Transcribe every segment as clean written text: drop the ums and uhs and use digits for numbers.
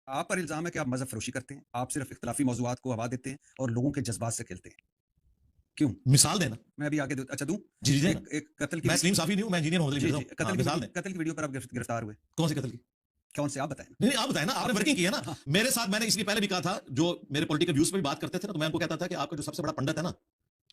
آپ پر الزام ہے کہ آپ مذہب فروشی کرتے ہیں، آپ صرف اختلافی موضوعات کو ہوا دیتے ہیں اور لوگوں کے جذبات سے کھیلتے ہیں. کیوں؟ مثال دینا. میں ابھی آگے اچھا دوں. جی جی ایک قتل کی میں سلیم صافی نہیں ہوں، میں انجینئر ہوں. جی جی قتل کی ویڈیو پر آپ گرفتار ہوئے. کون سی قتل کی؟ کون سے آپ بتائیں. نہیں آپ بتائیں نا، آپ نے ورکنگ کی ہے نا میرے ساتھ. میں نے اس لیے پہلے بھی کہا تھا، جو میرے پولیٹیکل ویوز پہ بھی بات کرتے تھے نا، تو میں ان کو کہتا تھا کہ آپ کا جو سب سے بڑا پنڈت ہے نا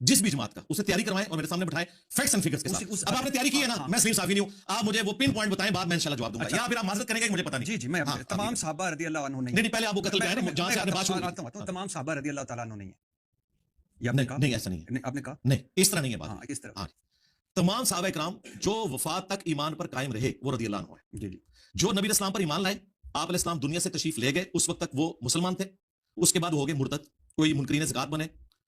جس بھی جماعت کا، اسے تیاری کروائیں اور میرے سامنے بٹھائیں فیکٹس اینڈ فگرز کے ساتھ. اب آپ نے تیاری کی ہے نا، میں سلیم صافی نہیں ہوں، آپ مجھے وہ پن پوائنٹ بتائیں، بعد میں انشاءاللہ جواب دوں گا. یا پھر آپ معذرت کریں گے کہ مجھے پتہ نہیں. جی جی میں تمام صحابہ رضی اللہ عنہ نہیں. نہیں پہلے آپ وہ قتل پہ آئے نا جہاں سے آپ نے بات شروع کی. تمام صحابہ رضی اللہ تعالیٰ عنہ نہیں ہے. نہیں ایسا نہیں ہے. آپ نے کہا نہیں اس طرح نہیں ہے بات. ہاں کس طرح؟ تمام صحابہ کرام جو وفات تک ایمان پر قائم رہے وہ رضی اللہ عنہ ہے. جی جی. جو نبی اسلام پر ایمان لائے، آپ علیہ السلام دنیا سے تشریف لے گئے، اس وقت تک وہ مسلمان تھے. اس کے بعد وہ ہو گئے مرتد، کوئی منکرین زکات بنے،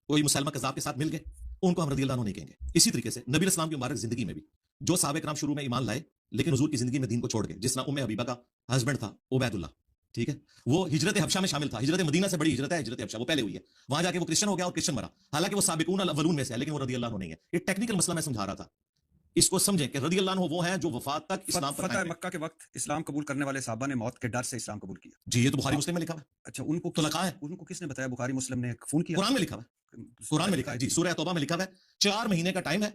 کوئی مسلمہ کذاب کے ساتھ مل گئے، ان کو ہم رضی اللہ عنہ نہیں کہیں گے. اسی طریقے سے نبی اسلام کی مبارک زندگی میں بھی جو صحابہ کرام شروع میں ایمان لائے لیکن حضور کی زندگی میں دین کو چھوڑ گئے، جس طرح ام حبیبہ کا ہسبینڈ تھا عبید اللہ، ٹھیک ہے، وہ ہجرت حبشہ میں شامل تھا. ہجرت مدینہ سے بڑی ہجرت ہے ہجرت حبشہ، وہ پہلے ہوئی ہے. وہاں جا کے وہ کرسچن ہو گیا اور کرسچن مرا، حالانکہ وہ سابقون الاولون میں سے ہے، لیکن وہ رضی اللہ عنہ نہیں ہے. یہ ٹیکنیکل مسئلہ میں سمجھا رہا تھا. اس کو سمجھیں کہ رضی اللہ عنہ وہ ہیں جو وفات تک اسلام پر فتح مکہ کے وقت اسلام قبول کرنے والے صحابہ نے موت کے ڈر سے اسلام قبول کیا. جی یہ تو بخاری مسلم میں لکھا ہوا ہے. اچھا ان کو تو لکھا ہے، ان کو کس نے بتایا؟ بخاری مسلم نے فون کیا؟ قرآن میں لکھا ہوا ہے. قرآن میں لکھا ہے جی، سورہ توبہ میں لکھا ہوا ہے 4 مہینے کا ٹائم ہے،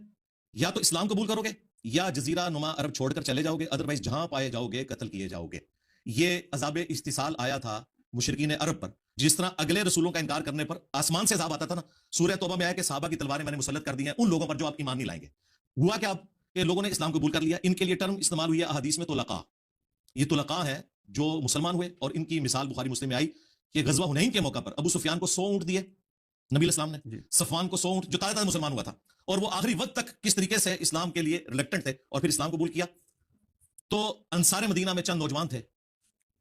یا تو اسلام قبول کرو گے یا جزیرہ نما عرب چھوڑ کر چلے جاؤ گے، ادروائز جہاں پائے جاؤ گے قتل کیے جاؤ گے. یہ عذاب استحصال آیا تھا مشرکین عرب پر، جس طرح اگلے رسولوں کا انکار کرنے پر آسمان سے عذاب آتا تھا نا. سورہ توبہ میں آیا کہ صحابہ کی تلواریں میں نے مسلط کر دی ہیں ان لوگوں پر جو آپ ایمان نہیں لائیں گے. ہوا کہ آپ کہ لوگوں نے اسلام قبول کر لیا. ان کے لیے ٹرم استعمال ہوئی ہے احادیث میں طلقاء. یہ طلقاء ہیں جو مسلمان ہوئے، اور ان کی مثال بخاری مسلم میں آئی کہ غزوہ حنین کے موقع پر ابو سفیان کو 100 اونٹ دیے نبی الاسلام نے، صفوان کو 100 اونٹ، جو تازہ مسلمان ہوا تھا، اور وہ آخری وقت تک کس طریقے سے اسلام کے لیے ریلیکٹنٹ تھے اور پھر اسلام قبول کیا. تو انصار مدینہ میں چند نوجوان تھے،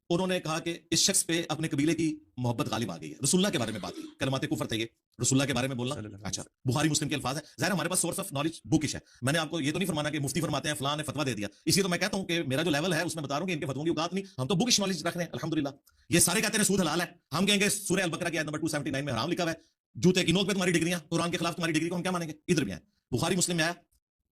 انہوں نے کہا کہ اس شخص پہ اپنے قبیلے کی محبت غالب آ گئی ہے. رسول اللہ کے بارے میں بات کی، کلمات کفر تھے یہ، رسول اللہ کے بارے میں بولنا. اچھا بخاری مسلم کے الفاظ ہیں، ظاہر ہمارے پاس سورس آف نالج بکش ہے. میں نے آپ کو یہ تو نہیں فرمانا کہ مفتی فرماتے ہیں فلاں نے فتویٰ دے دیا، اس لیے تو میں کہتا ہوں کہ میرا جو لیول ہے اس میں بتا رہا ہوں کہ ان کے فتووں کی اوقات نہیں. ہم تو بکش نالج رکھ رہے ہیں الحمدللہ. یہ سارے کہتے ہیں سود حلال ہے، ہم کہیں گے سورہ البقرہ کی آیت نمبر 279 میں حرام لکھا ہوا ہے. جوتے کی نوک پہ تمہاری ڈگریاں، قرآن کے خلاف تمہاری ڈگری کو ہم کیا مانیں گے؟ ادھر بھی آئے بخاری مسلم میں آیا.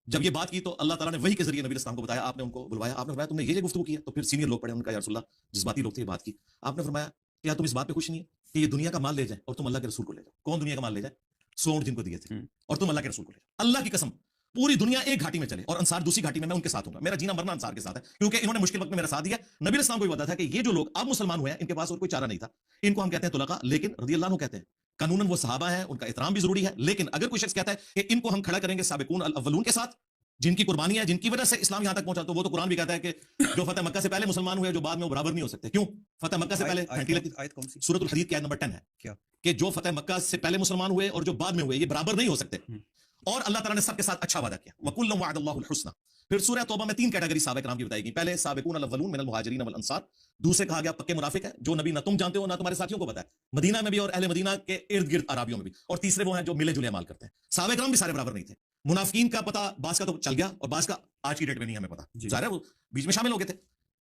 جب یہ بات کی تو اللہ تعالیٰ نے وحی کے ذریعے نبی اسلام کو بتایا. آپ نے ان کو بلوایا، آپ نے فرمایا تم نے یہ گفتگو کی ہے. تو پھر سینئر لوگ پڑے، ان کا یا رسول اللہ جذباتی لوگ تھے، یہ بات کی. آپ نے فرمایا کیا تم اس بات پہ خوش نہیں ہے کہ یہ دنیا کا مال لے جائے اور تم اللہ کے رسول کو لے جاؤ؟ کون دنیا کا مال لے جائے؟ 100 اونٹ جن کو دیے تھے، اور تم اللہ کے رسول کو لے جاؤ. اللہ کی قسم پوری دنیا ایک گھاٹی میں چلے اور انصار دوسری گھاٹی میں ان کے ساتھ ہوں گا. میرا جینا مرنا انصار کے ساتھ ہے، کیونکہ انہوں نے مشکل وقت میں میرا ساتھ دیا. نبی اسلام کو بھی پتا تھا کہ یہ جو لوگ اب مسلمان ہوئے ہیں ان کے پاس اور کوئی چارہ نہیں تھا. ان کو ہم کہتے ہیں طلقاء، لیکن رضی اللہ عنہ کہتے ہیں. قانوناً وہ صحابہ ہیں، ان کا احترام بھی ضروری ہے، لیکن اگر کوئی شخص کہتا ہے کہ ان کو ہم کھڑا کریں گے سابقون الاولون کے ساتھ، جن کی قربانی ہے، جن کی وجہ سے اسلام یہاں تک پہنچا، تو وہ تو قرآن بھی کہتا ہے کہ جو فتح مکہ سے پہلے مسلمان ہوئے جو بعد میں وہ برابر نہیں ہو سکتے. کیوں؟ فتح مکہ سے پہلے سورۃ الحدید کی آیت نمبر 10 ہے کیا کہ جو فتح مکہ سے پہلے مسلمان ہوئے اور جو بعد میں ہوئے یہ برابر نہیں ہو سکتے. اور اللہ تعالیٰ نے سب کے ساتھ اچھا وعدہ کیا، وَكُلًّا وَعَدَ اللَّهُ الْحُسْنَى. پھر سورہ توبہ میں 3 کیٹیگری صحابہ کرام کی بتائی گئی. پہلے سابقون الاولون من المہاجرین والانصار، دوسرے کہا گیا پکے منافق ہیں جو نبی نہ تم جانتے ہو نہ تمہارے ساتھیوں کو پتا ہے، مدینہ میں بھی اور اہل مدینہ کے ارد گرد عرابیوں میں بھی، اور تیسرے وہ ہیں جو ملے جلے عمال کرتے ہیں. صحابہ کرام بھی سارے برابر نہیں تھے. منافقین کا پتہ بعض کا تو چل گیا اور بعض کا آج کی ڈیٹ میں نہیں ہمیں پتا، ظاہر ہے وہ بیچ میں شامل ہو گئے تھے.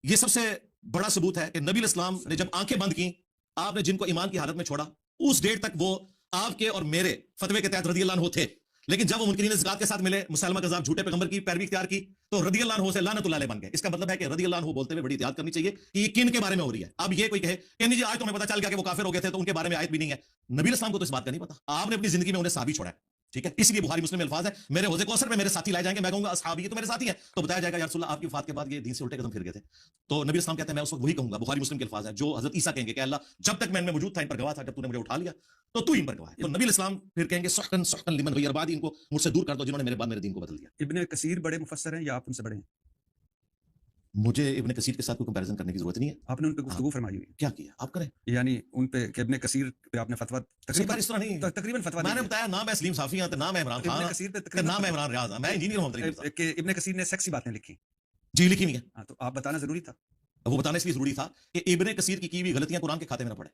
یہ سب سے بڑا ثبوت ہے کہ نبی الاسلام نے جب آنکھیں بند کی، آپ نے جن کو ایمان کی حالت میں چھوڑا، اس ڈیٹ تک وہ آپ کے اور میرے فتوے کے تحت رضی اللہ عنہ تھے. لیکن جب وہ منکرین زکات کے ساتھ ملے، مسلمہ کذاب جھوٹے پیغمبر کی پیروی اختیار کی، تو رضی اللہ عنہ سے لعنت اللہ علیہ بن گئے. اس کا مطلب ہے کہ رضی اللہ عنہ بولتے ہوئے بڑی احتیاط کرنی چاہیے کہ یہ کن کے بارے میں ہو رہی ہے. اب یہ کوئی کہے کہ نہیں جی آج تمہیں پتہ چل گیا کہ وہ کافر ہو گئے تھے تو ان کے بارے میں آیت بھی نہیں ہے. نبی الاسلام کو تو اس بات کا نہیں پتا، آپ نے اپنی زندگی میں انہیں صحابی چھوڑا ہے، ٹھیک ہے. اس لیے بخاری مسلم میں الفاظ ہے میرے حوض کوثر میں میرے ساتھی لائے جائیں گے، میں کہوں گا اصحابی یہ تو میرے ساتھی ہیں، تو بتایا جائے گا یا رسول اللہ آپ کی وفات کے بعد یہ دین سے الٹے قدم پھر گئے تھے. تو نبی اسلام کہتے ہیں میں اس وقت وہی کہوں گا. بخاری مسلم کے الفاظ ہیں جو حضرت عیسیٰ کہیں گے کہ اللہ جب تک میں ان میں موجود تھا ان پر گواہ تھا، جب تو نے مجھے اٹھا لیا تو تو ان پر گواہ ہے. تو نبی اسلام پھر کہیں گے سحقن سحقن لمن غیر بعدی، ان کو مجھ سے دور کر دو جنہوں نے میرے بعد میرے دین کو بدل دیا. ابن کثیر بڑے مفسر ہیں یا آپ ان سے بڑے ہیں؟ مجھے ابن کثیر کے ساتھ کوئی کمپیریزن کرنے کی ضرورت نہیں ہے. آپ نے ان پہ گفتگو فرمائی ہوئی، کیا کیا آپ کریں، یعنی ان پہ کہ ابن کثیر پہ آپ نے فتویٰ تقریباً اس طرح نہیں، تقریباً فتویٰ میں نے بتایا نہ میں سلیم صافی ہوں نہ میں عمران خان ابن کثیر ہوں نہ میں عمران ریاض ہوں، میں انجینئر ہوں. کہ ابن کثیر نے سیکسی باتیں لکھی، جی لکھی نہیں ہے. ہاں تو آپ بتانا ضروری تھا. وہ بتانا اس لیے ضروری تھا کہ ابن کثیر کی ہوئی غلطیاں قرآن کے کھاتے میں نہ پڑے.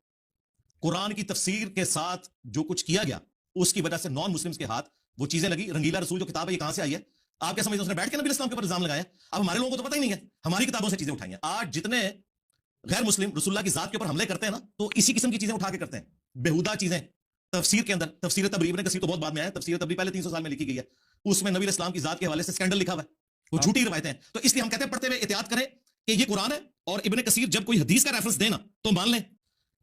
قرآن کی تفسیر کے ساتھ جو کچھ کیا گیا اس کی وجہ سے نان مسلمز کے ہاتھ وہ چیزیں لگی. رنگیلا رسول جو کتاب ہے یہ کہاں سے آئی ہے؟ آپ کیا سمجھتے ہیں اس نے بیٹھ کے نبی اسلام کے اوپر الزام لگایا؟ اب ہمارے لوگوں کو تو پتہ ہی نہیں ہے، ہماری کتابوں سے چیزیں اٹھائی ہیں. آج جتنے غیر مسلم رسول اللہ کی ذات کے اوپر حملے کرتے ہیں نا، تو اسی قسم کی چیزیں اٹھا کے کرتے ہیں، بےہودہ چیزیں. تفسیر کے اندر تفسیر تبری، ابن کثیر تو بہت بعد میں آیا، تفسیر تبری پہلے 300 سال میں لکھی گئی ہے، اس میں نبی اسلام کی ذات کے حوالے سے اسکینڈل لکھا ہوا ہے، وہ جھوٹی روایتیں ہیں. تو اس لیے ہم کہتے ہیں پڑھتے ہوئے احتیاط کریں کہ یہ قرآن ہے اور ابن کثیر جب کوئی حدیث کا ریفرنس دے نا تو مان لیں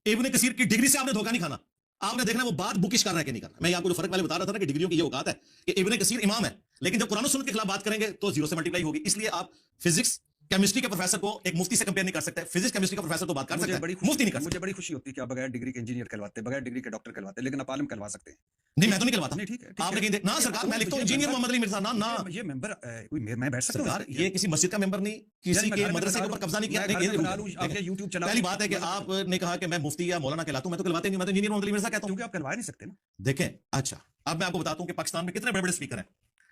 ابن کثیر کی ڈگری سے آپ نے دھوکہ نہیں کھانا. آپ نے دیکھنا وہ بات بکش کر رہا ہے کہ نہیں کر رہا. میں آپ کو جو فرق والے بتا رہا تھا نا کہ ڈگریوں کی یہ اوقات ہے کہ ابن کثیر امام ہے لیکن جب قرآن و سنت کے خلاف بات کریں گے تو زیرو سے ملٹیپلائی ہوگی. اس لیے آپ فزکس کیمسٹری کے پروفیسر کو ایک مفتی سے کمپیئر نہیں کر سکتے. فزکس کیمسٹری کا پروفیسر تو بات کر سکتا ہے, مفتی نہیں کر سکتا. مجھے بڑی خوشی ہوتی ہے کہ آپ بغیر ڈگری کے انجینئر کہلواتے, بغیر ڈگری کے ڈاکٹر کہلواتے, لیکن آپ عالم کہلوا سکتے ہیں. نہیں میں تو نہیں کہلواتا. نہیں ٹھیک ہے آپ نے کہیں نہ سرکار میں لکھتا ہوں انجینئر محمد علی مرزا نہ یہ ممبر میں بیٹھ سکتا ہوں سرکار یہ کسی مسجد کا ممبر نہیں, کسی کے مدرسے کے اوپر قبضہ نہیں کیا. یوٹیوب چلا. پہلی بات ہے کہ آپ نے کہا کہ میں مفتی یا مولانا کہلاتا ہوں, میں تو کہلواتے نہیں, میں تو انجینئر محمد علی مرزا کہتا ہوں. کیونکہ آپ کہلوا نہیں سکتے نا. دیکھیں اچھا اب میں آپ کو بتاتا ہوں کہ پاکستان میں کتنے بڑے بڑے اسپیکر ہیں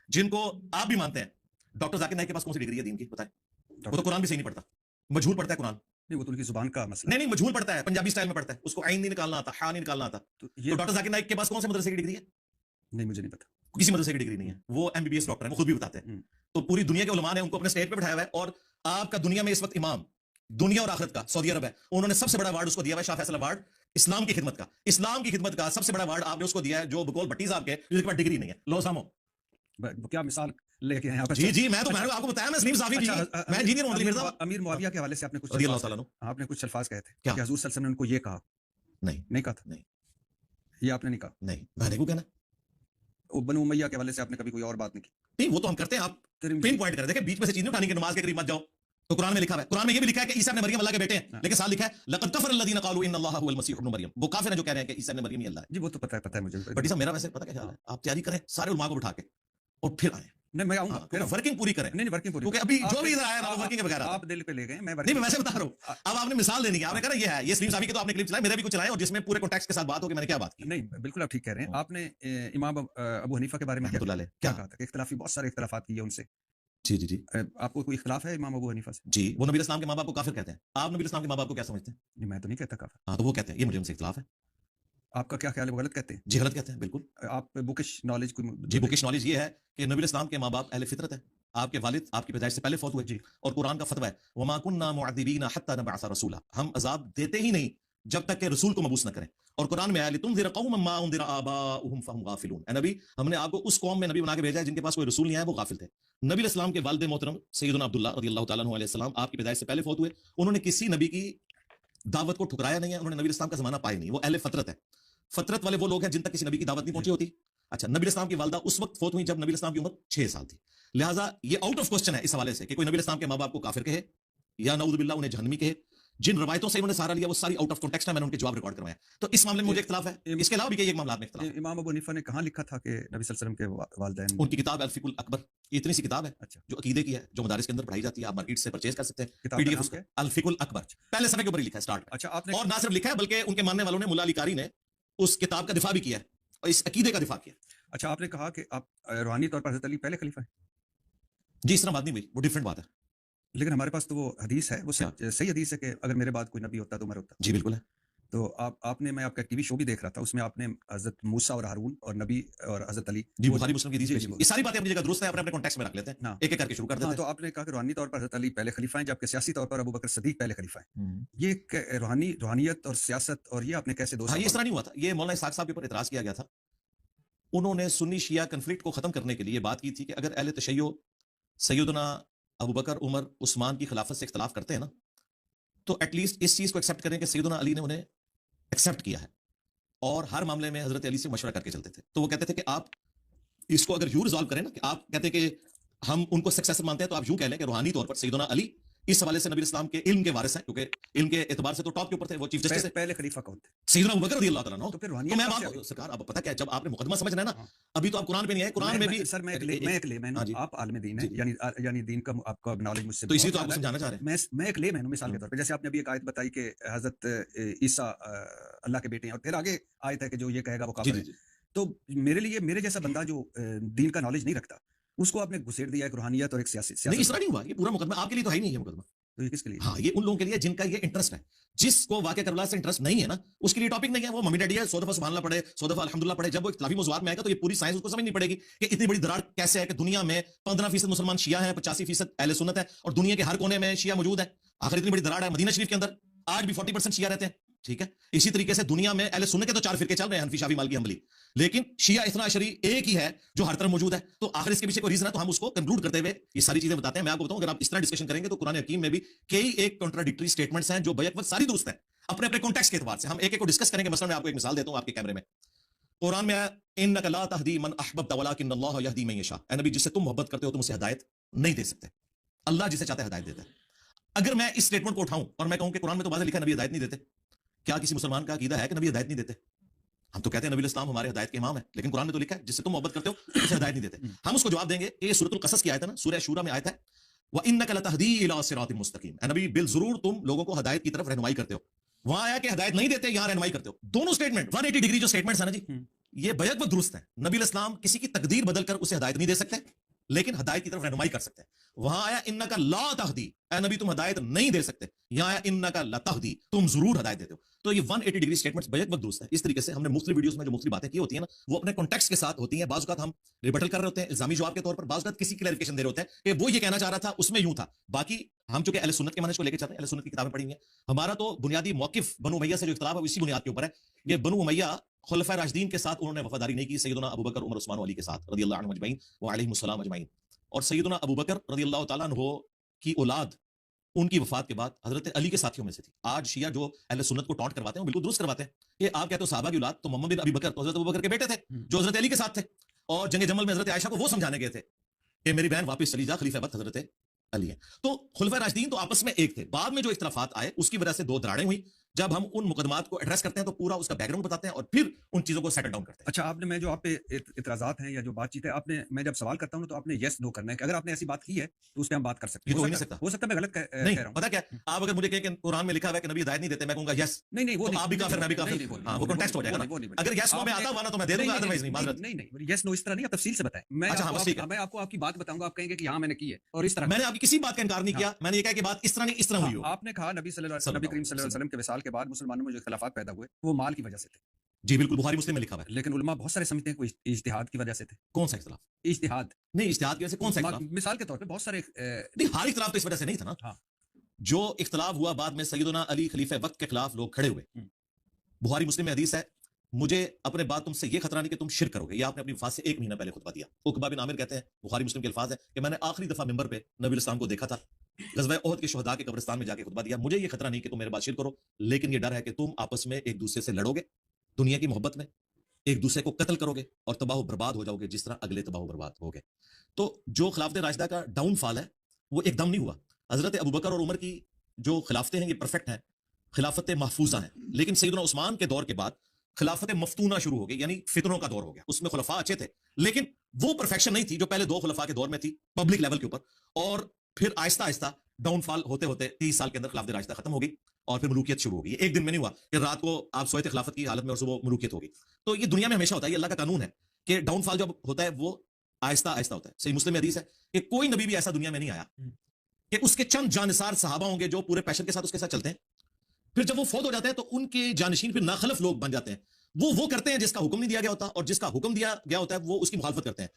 جن کو آپ بھی مانتے ہیں. ڈاکٹر ذاکر نائک کے پاس کون سی ڈگری ہے دین کی بتائیں؟ وہ تو قرآن بھی صحیح نہیں پڑھتا, مجہول پڑھتا ہے قرآن. نہیں وہ تو ان کی زبان کا مسئلہ. نہیں مجھول پڑھتا ہے, پنجابی اسٹائل میں پڑھتا ہے, اس کو عین نہیں نکالنا آتا, ہا نہیں نکالنا آتا. تو ڈاکٹر ذاکر نائک کے پاس کون سے مدرسے کی ڈگری ہے؟ نہیں مجھے نہیں پتا, کسی مدرسے کی ڈگری نہیں ہے. وہ MBBS ڈاکٹر ہیں, وہ خود بھی بتاتے ہیں. تو پوری دنیا کے علماء نے ان کو اپنے اسٹیج پہ بٹھایا ہوا ہے. اور آپ کا دنیا میں اس وقت امام دنیا اور آخرت کا سعودی عرب ہے, انہوں نے سب سے بڑا ایوارڈ اس کو دیا ہوا ہے, شاہ فیصل ایوارڈ اسلام کی خدمت کا. اسلام کی خدمت کا سب سے بڑا ایوارڈ آپ نے اس کو دیا ہے جو بقول بھٹی صاحب کے, جس کے پاس ڈگری نہیں ہے. لو سامو کیا مثال لے کے ہیں آپ؟ جی میں تو آپ کو بتایا, میں سلیم صافی نہیں, میں انجینئر محمد علی مرزا. امیر معاویہ کے حوالے سے آپ نے رضی اللہ تعالیٰ عنہ آپ نے کچھ الفاظ کہے تھے کیا کہ حضور صلی اللہ علیہ وسلم نے ان کو یہ کہا. نہیں کہا تھا. نہیں یہ آپ نے نہیں کہا. نہیں میں نے کو کہنا. بنو امیہ کے حوالے سے آپ نے کبھی کوئی اور بات نہیں کی. نہیں وہ تو ہم کرتے ہیں, آپ پن پوائنٹ کریں. دیکھیں بیچ میں سے چیز نہیں اٹھانی کہ نماز کے قریب مت جاؤ. تو قرآن میں لکھا ہے, قرآن میں یہ بھی لکھا ہے کہ عیسیٰ ابن مریم اللہ کے بیٹے ہیں, لیکن ساتھ لکھا ہے لقد کفر الذین قالوا ان اللہ هو المسیح ابن مریم. وہ کافر ہیں جو کہہ رہے ہیں کہ عیسیٰ ابن مریم ہی اللہ ہے. جی وہ تو پتہ ہے مجھے. بٹ صاحب میرا ویسے پتہ کیا خیال ہے, آپ تیاری کریں سارے علماء کو بٹھا کے اور پھر آئیں. نہیں میں آؤں گا, پھر ورکنگ پوری کریں. نہیں ورکنگ پوری, کیونکہ ابھی جو بھی ادھر آیا نا ورکنگ کے بغیر آپ دل پہ لے گئے. میں نہیں, میں ویسے بتا رہا ہوں. اب آپ نے مثال دینی ہے, آپ نے کہا یہ ہے, یہ سلیم صافی کے تو آپ نے کلپ چلائے, میرے بھی کچھ چلائے, اور جس میں پورے کانٹیکسٹ کے ساتھ بات ہو کہ میں نے کیا بات کی. نہیں بالکل آپ ٹھیک کہہ رہے ہیں. آپ نے امام ابو حنیفہ کے بارے میں کیا کہا تھا؟ اختلافی بہت سارے اختلافات کیے ان سے. جی آپ کو کوئی اختلاف ہے امام ابو حنیفہ سے؟ جی وہ نبی اسلام کے ماں باپ کو کافر کہتے ہیں. آپ نبی اسلام کے ماں باپ کو کیا سمجھتے ہیں؟ نہیں میں تو نہیں کہتا کافر. ہاں تو وہ کہتے ہیں, یہ مجھے ان سے اختلاف ہے. آپ کا کیا خیال ہے, وہ غلط کہتے ہیں؟ جی غلط کہتے ہیں بالکل. آپ بکش نالج کوئی؟ جی بکش نالج یہ ہے کہ نبی اسلام کے ماں باپ اہل فطرت ہے. آپ کے والد آپ کی پیدائش سے پہلے فوت ہوئے. جی اور قرآن کا فتویٰ ہے وما كنا معذبین حتى نبعث رسولا, ہم عذاب دیتے ہی نہیں جب تک کہ رسول کو مبعوث نہ کریں. اور قرآن میں آیا لتنذر قوما ما انذر آباؤهم فهم غافلون. اے نبی ہم نے آپ کو اس قوم میں نبی بنا کے بھیجا ہے جن کے پاس کوئی رسول نہیں آیا, وہ غافل تھے. نبی علیہ السلام کے والد محترم سیدنا عبداللہ رضی اللہ تعالیٰ عنہ علیہ السلام آپ کی پیدائش سے پہلے فوت ہوئے. انہوں نے کسی نبی کی دعوت کو ٹھکرایا نہیں ہے, انہوں نے نبی اسلام کا زمانہ پایا نہیں. وہ اہل فطرت ہے. فطرت والے وہ لوگ ہیں جن تک کسی نبی کی دعوت نہیں پہنچی ہوتی. اچھا نبی اسلام کی والدہ اس وقت فوت ہوئی جب نبی اسلام کی عمر 6 سال تھی. لہٰذا یہ آؤٹ آف کوسچن ہے اس حوالے سے کہ کوئی نبی اسلام کے ماں باپ کو کافر کہے یا نعوذ باللہ انہیں جہنمی کہے. جن روایتوں سے انہوں نے سہارا لیا وہ ساری آؤٹ آف کانٹیکسٹ ہے, میں نے ان کے جواب ریکارڈ کروایا. تو اس معاملے میں مجھے اختلاف ہے. اس کے علاوہ بھی کئی ایک معاملات میں اختلاف ہے. امام ابو حنیفہ نے کہاں لکھا تھا کہ نبی صلی اللہ علیہ وسلم کے والدین؟ ان کی کتاب الفقہ الاکبر, اتنی سی کتاب ہے جو عقیدے کی ہے, جو مدارس کے اندر پڑھائی جاتی ہے, آپ مارکیٹ سے پرچیز کر سکتے ہیں. PDF الفقہ الاکبر پہلے صفحے کے اوپر لکھا ہے اسٹارٹ. اچھا آپ نے, اور نہ صرف لکھا ہے بلکہ ان کے ماننے والوں نے ملا علی قاری نے اس کتاب کا دفاع بھی کیا ہے اور اس عقیدے کا دفاع کیا. اچھا آپ نے کہا کہ آپ روحانی طور پر حضرت علی پہلے خلیفہ ہیں. جی اس طرح بات نہیں ہوئی, وہ ڈیفرنٹ بات ہے. لیکن ہمارے پاس تو وہ حدیث ہے, وہ صحیح حدیث ہے کہ اگر میرے بعد کوئی نبی ہوتا تو عمر ہوتا. جی بالکل ہے. تو آپ نے, میں آپ کا ٹی وی شو بھی دیکھ رہا تھا, اس میں آپ نے حضرت موسیٰ اور ہارون اور نبی اور حضرت علی, جی بخاری مسلم کی حدیث, یہ ساری باتیں اپنی جگہ درست ہیں, اپنے کانٹیکسٹ میں رکھ لیتے ہیں, ایک ایک کر کے شروع کر دیتے ہیں. تو آپ نے کہا کہ روحانی طور پر حضرت علی پہلے خلیفہ ہیں جبکہ سیاسی طور پر ابو بکر صدیق پہلے خلیفہ ہیں. یہ روحانیت اور سیاست اور یہ آپ نے کیسے دوست؟ یہ اس طرح نہیں ہوا تھا. یہ مولانا اسحاق صاحب کے اوپر اعتراض کیا گیا تھا. انہوں نے سنی شیعہ کنفلکٹ کو ختم کرنے کے لیے بات کی تھی کہ اگر اہل تشیع سیدنا ابو بکر عمر عثمان کی خلافت سے اختلاف کرتے ہیں نا, تو ایٹ لیسٹ اس چیز کو ایکسیپٹ کریں کہ سیدنا علی نے انہیں ایکسیپٹ کیا ہے اور ہر معاملے میں حضرت علی سے مشورہ کر کے چلتے تھے. تو وہ کہتے تھے کہ آپ اس کو اگر یوں ریزالو کریں نا, کہ آپ کہتے ہیں کہ ہم ان کو سکسیسر مانتے ہیں, تو آپ یوں کہہ لیں کہ روحانی طور پر سیدنا علی اس حوالے سے نبی اسلام کے علم کے وارث ہیں, کیونکہ علم کے اعتبار سے تو ٹاپ کے اوپر تھے, وہ چیف جسٹس. پہلے خلیفہ کون تھے؟ سیدنا ابوبکر رضی اللہ تعالیٰ عنہ. تو پھر تو میں آپ سرکار آپ پتہ کیا ہے, جب آپ نے مقدمہ سمجھنا ہے نا, ابھی تو آپ قرآن پہ نہیں آئے. قرآن میں بھی سر میں ایک لے مین ہوں, آپ عالم دین ہیں, یعنی دین کا آپ کا نالج مجھ سے, تو اسی تو آپ کو سمجھانا چاہ رہے ہیں. میں ایک لے مین ہوں مثال کے طور پہ. جیسے آپ نے ابھی ایک آیت بتائی کہ حضرت عیسیٰ اللہ کے بیٹے ہیں, اور پھر آگے آیت ہے کہ جو یہ کہے گا وہ کافر ہے. تو میرے لیے میرے جیسا بندہ جو دین کا نالج نہیں رکھتا, اس کو آپ نے گھسیٹ دیا ایک روحانیت اور ایک سیاسی. نہیں اس طرح نہیں ہوا, یہ پورا مقدمہ آپ کے لیے تو ہے ہی نہیں ہے مقدمہ. تو یہ کس کے لیے؟ ہاں یہ ان لوگوں کے لیے جن کا یہ انٹرسٹ ہے. جس کو واقعہ کربلا سے انٹرسٹ نہیں ہے نا, اس کے لیے ٹاپک نہیں ہے. وہ ممی ڈیڈی ہے, 100 دفعہ سبحان اللہ پڑھے, 100 دفعہ الحمدللہ پڑھے. جب وہ اختلافی موضوعات میں آئے گا تو یہ پوری سائنس اس کو سمجھنی پڑے گی کہ اتنی بڑی دراڑ کیسے ہے کہ دنیا میں 15% مسلمان شیعہ ہیں, 85% اہل سنت ہے, اور دنیا کے ہر کونے میں شیعہ موجود ہے. آخر اتنی بڑی دراڑ ہے مدینہ شریف کے اندر, آج بھی 40% شیعہ رہتے ہیں. ٹھیک ہے. اسی طریقے سے دنیا میں اہل سنت کے تو 4 فرقے چل رہے ہیں، حنفی، شافعی، مالکی، حنبلی، لیکن شیعہ اثنا عشری ایک ہی ہے جو ہر طرف موجود ہے. تو آخر اس کے پیچھے کوئی ریزن ہے تو ہم اس کو کنکلوڈ کرتے ہوئے یہ ساری چیزیں بتاتے ہیں. میں آپ کو بتاؤں اگر آپ اس طرح ڈسکشن کریں گے تو قرآن حکیم میں بھی کئی ایک کنٹراڈکٹری سٹیٹمنٹس ہیں جو بیک وقت ساری درست ہیں اپنے اپنے کانٹیکسٹ کے اعتبار سے. ہم ایک ایک کو ڈسکس کریں گے. مثلا میں آپ کو ایک مثال دیتا ہوں آپ کے کیمرے میں. قرآن میں انک لا تہدی من احببت ولکن اللہ یہدی من یشاء. اے نبی جس سے تم محبت کرتے ہو تم اسے ہدایت نہیں دے سکتے، اللہ جسے چاہتا ہے ہدایت دیتا ہے. اگر میں اس سٹیٹمنٹ کو اٹھاؤں اور میں کہوں کہ قرآن میں تو واضح لکھا ہے نبی ہدایت نہیں دیتے، کیا کسی مسلمان کا عقیدہ ہے کہ نبی ہدایت نہیں دیتے؟ ہم تو کہتے ہیں نبی الاسلام ہمارے ہدایت کے امام ہے، لیکن قرآن میں تو لکھا ہے جس سے تم محبت کرتے ہو اسے ہدایت نہیں دیتے. ہم اس کو جواب دیں گے کہ یہ سورۃ القصص کی آیت ہے نا، سورہ شورى میں آیت ہے وَإِنَّكَ لَتَهْدِي إِلَىٰ صِرَاطٍ مُسْتَقِيمٍ. اے نبی بالضرور تم لوگوں کو ہدایت کی طرف رہنمائی کرتے ہو. وہاں آیا کہ ہدایت نہیں دیتے، یہاں رہنمائی کرتے ہو. دونوں سٹیٹمنٹ 180 ڈگری جو سٹیٹمنٹس ہیں نا جی، یہ بیک وقت درست ہیں. نبی الاسلام کسی کی تقدیر بدل کر اسے ہدایت نہیں دے سکتے لیکن ہدایت کی طرف رہنمائی کر سکتے ہیں. وہاں آیا انکا لا تہدی، اے نبی تم ہدایت نہیں دے سکتے. یہاں آیا انکا لتہدی، تم ضرور ہدایت دیتے ہو. تو یہ 180 ڈگری سٹیٹمنٹس بیک وقت درست ہے. اس طریقے سے ہم نے مختلف ویڈیوز میں جو مختلف باتیں کی ہوتی ہیں نا وہ اپنے کانٹیکسٹ کے ساتھ ہوتی ہیں. بعض اوقات ہم ریبٹل کر رہے ہوتے ہیں الزامی جواب کے طور پر، بعض اوقات کسی کلیریفیکیشن دے رہے ہوتے ہیں کہ وہ یہ کہنا چاہ رہا تھا اس میں یوں تھا. باقی ہم چونکہ اہل سنت کے منہج کو لے کے چلتے ہیں، اہل سنت کی کتابیں پڑھی ہوئی ہیں. ہمارا تو بنیادی موقف بنو امیہ سے جو اختلاف ہے اسی بنیاد کے اوپر ہے. یہ بنو امیہ خلفائے راشدین کے ساتھ انہوں نے وفاداری نہیں کی، سیدنا ابوبکر، عمر، عثمان و علی کے ساتھ رضی اللہ عنہم اجمعین وعلیہم السلام اجمعین. اور سیدنا ابوبکر رضی اللہ تعالیٰ عنہ کی اولاد ان کی وفات کے بعد حضرت علی کے ساتھیوں میں سے تھی. آج شیعہ جو اہل سنت کو ٹانٹ کرواتے ہیں وہ بالکل درست کرواتے ہیں کہ آپ کہتے ہو صحابہ کی اولاد، تو محمد بن ابی بکر تو حضرت ابوبکر کے بیٹے تھے جو حضرت علی کے ساتھ تھے. اور جنگ جمل میں حضرت عائشہ کو وہ سمجھانے گئے تھے کہ میری بہن واپس چلی جا، خلیفہ وقت حضرت علی ہیں. تو خلفائے راشدین تو آپس میں ایک تھے. بعد میں جو اختلافات آئے اس کی وجہ سے 2 دراڑیں ہوئی. جب ہم ان مقدمات کو ایڈریس کرتے ہیں تو پورا اس کا بیک گراؤنڈ بتاتے ہیں اور پھر ان چیزوں کو سیٹل ڈاؤن کرتے ہیں. اچھا، آپ نے، میں جو آپ پہ اعتراضات ہیں یا جو بات چیت ہے، آپ نے، میں جب سوال کرتا ہوں تو آپ نے یس نو کرنا ہے کہ اگر آپ نے ایسی بات کی ہے تو اس پہ ہم بات کر سکتے یہ ہیں. تو ہو نہیں سکتا. ہو سکتا ہے میں غلط کہہ نہیں رہا ہوں. پتا کیا، آپ اگر مجھے کہیں کہ قرآن میں لکھا ہوا ہے کہ نبی ہدایت نہیں دیتے، میں کہوں گا یس. نہیں وہ تو آپ بھی کافر، میں بھی کافر. ہاں وہ کانٹیکسٹ ہو جائے گا نا. اگر یس نو میں آتا ہوا نا تو میں دے دوں گا، ادروائز نہیں. معذرت. نہیں یس نو اس طرح نہیں، آپ تفصیل سے بتائیں. میں آپ کو آپ کی بات بتاؤں گا، آپ کہیں گے کہ یہاں میں نے کی ہے اور اس طرح. میں نے آپ کی کسی بات کا انکار نہیں کیا، میں نے یہ کہا کہ بات اس طرح نہیں اس طرح ہوئی ہو. آپ نے کہا نبی کریم صلی اللہ علیہ وسلم کے وصال کے بعد مسلمانوں میں جو اختلافات پیدا ہوئے وہ مال کی وجہ سے تھے. جی بالکل، بخاری مسلم میں لکھا ہوا ہے. لیکن علماء بہت سارے سمجھتے ہیں کوئی اجتہاد کی وجہ سے تھے. کون سا اختلاف؟ اجتہاد نہیں، اجتہاد کی وجہ سے کون سا اختلاف؟ مثال کے طور پہ بہت سارے نہیں، ہر اختلاف تو اس وجہ سے نہیں تھا نا. جو اختلاف ہوا بعد میں سیدنا علی خلیفہ وقت کے خلاف لوگ کھڑے ہوئے. بخاری مسلم میں حدیث ہے مجھے اپنے بعد تم سے یہ خطرہ نہیں کہ تم شرک کرو گے. یہ آپ نے اپنی وفات سے 1 مہینہ پہلے خطبہ دیا. عقبہ بن عامر کہتے ہیں، بخاری مسلم کے الفاظ ہیں کہ میں نے آخری دفعہ منبر پہ نبی الاسلام کو دیکھا تھا غزوہ احد کے شہداء کے قبرستان میں جا کے خطبہ دیا. مجھے یہ خطرہ نہیں کہ تم میرے بعد شرک کرو، لیکن یہ ڈر ہے کہ تم آپس میں ایک دوسرے سے لڑو گے دنیا کی محبت میں، ایک دوسرے کو قتل کرو گے اور تباہ و برباد ہو جاؤ گے جس طرح اگلے تباہ و برباد ہو گئے. تو جو خلافت راشدہ کا ڈاؤن فال ہے وہ ایک دم نہیں ہوا. حضرت ابوبکر اور عمر کی جو خلافتیں ہیں یہ پرفیکٹ ہیں، خلافت محفوظہ ہیں. لیکن سیدنا عثمان کے دور کے بعد خلافت مفتونہ شروع ہو گئی، یعنی فتنوں کا دور ہو گیا. اس میں خلفاء اچھے تھے لیکن وہ پرفیکشن نہیں تھی جو پہلے 2 خلفاء کے دور میں تھی پبلک لیول کے اوپر. اور پھر آہستہ آہستہ ڈاؤن فال ہوتے ہوتے 30 سال کے اندر خلافت راشدہ ختم ہو گئی اور پھر ملوکیت شروع ہو گئی. ایک دن میں نہیں ہوا کہ رات کو آپ سوئے تھے خلافت کی حالت میں اور صبح ملوکیت ہو گئی. تو یہ دنیا میں ہمیشہ ہوتا ہے، یہ اللہ کا قانون ہے کہ ڈاؤن فال جب ہوتا ہے وہ آہستہ آہستہ ہوتا ہے. صحیح مسلم میں حدیث ہے کہ کوئی نبی بھی ایسا دنیا میں نہیں آیا کہ اس کے چند جانثار صحابہ ہوں گے جو پورے پیشن کے ساتھ اس کے ساتھ چلتے ہیں، پھر جب وہ فوت ہو جاتے ہیں تو ان کے جانشین پھر ناخلف لوگ بن جاتے ہیں. وہ کرتے ہیں جس کا حکم نہیں دیا گیا ہوتا، اور جس کا حکم دیا گیا ہوتا ہے وہ اس کی مخالفت کرتے ہیں.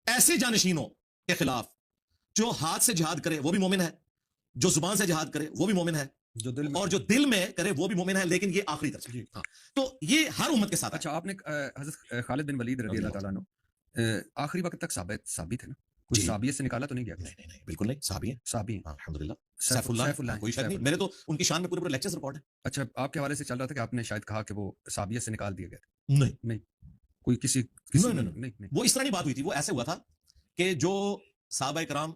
ایسے جانشینوں کے خلاف جو ہاتھ سے جہاد کرے وہ بھی مومن ہے، جو زبان سے جہاد کرے وہ بھی مومن ہے، اور جو دل میں کرے وہ بھی مومن ہے، لیکن یہ آخری درجہ. تو یہ ہر امت کے ساتھ. اچھا، آپ نے حضرت خالد بن ولید رضی اللہ تعالیٰ عنہ آخری وقت تک ثابت ہے نا؟ کوئی صحابیت سے نکالا تو نہیں گیا؟ نہیں بالکل نہیں، صحابی ہیں. صحابی ہیں الحمدللہ. سیف اللہ کوئی شک نہیں، میرے تو ان کی شان میں پورے لیکچرز ریکارڈ ہیں. اچھا، آپ کے حوالے سے چل رہا تھا کہ آپ نے شاید کہا کہ وہ صحابیت سے نکال دیے گئے. نہیں کوئی کسی نہیں، وہ اس طرح نہیں بات ہوئی تھی. وہ ایسے ہوا تھا کہ جو صحابہ کرام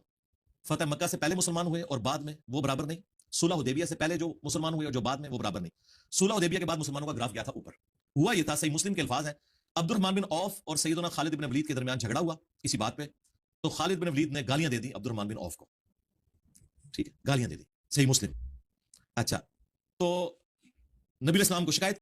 فتح مکہ سے پہلے مسلمان ہوئے اور بعد میں وہ برابر نہیں، صلح حدیبیہ سے پہلے جو مسلمان ہوئے اور جو بعد میں وہ برابر نہیں. صلح حدیبیہ کے بعد مسلمانوں کا گراف گیا تھا اوپر. ہوا یہ تھا، صحیح مسلم کے الفاظ ہیں، عبد الرحمن بن عوف اور سیدنا خالد بن ولید کے درمیان جھگڑا ہوا کسی بات پہ، تو خالد بن ولید نے گالیاں دے دی عبد الرحمن بن عوف کو. ٹھیک ہے، گالیاں دے دی. صحیح مسلم. اچھا، تو نبی علیہ السلام کو شکایت